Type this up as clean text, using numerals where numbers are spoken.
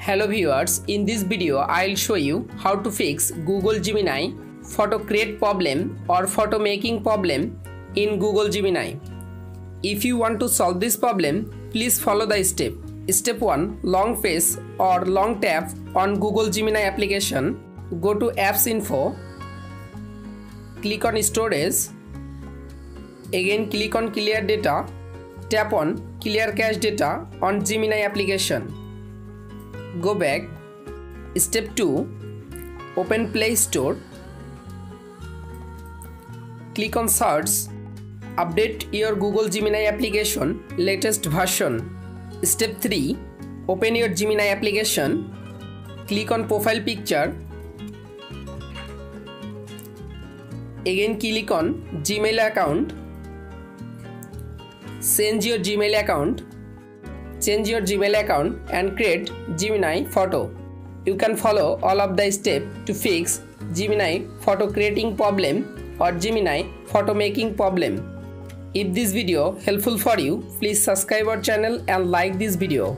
Hello viewers, in this video I'll show you how to fix Google Gemini Photo Create Problem or Photo Making Problem in Google Gemini. If you want to solve this problem, please follow the step. Step 1. Long press or long tap on Google Gemini application. Go to Apps Info. Click on Storage. Again click on Clear Data. Tap on Clear Cache Data on Gemini application. Go back. Step 2. Open Play Store. Click on Search. Update your Google Gemini application latest version. Step 3. Open your Gemini application. Click on Profile Picture. Again click on Gmail account. Change your Gmail account. Change your Gmail account and create Gemini Photo. You can follow all of the steps to fix Gemini Photo Creating Problem or Gemini Photo Making Problem. If this video helpful for you, please subscribe our channel and like this video.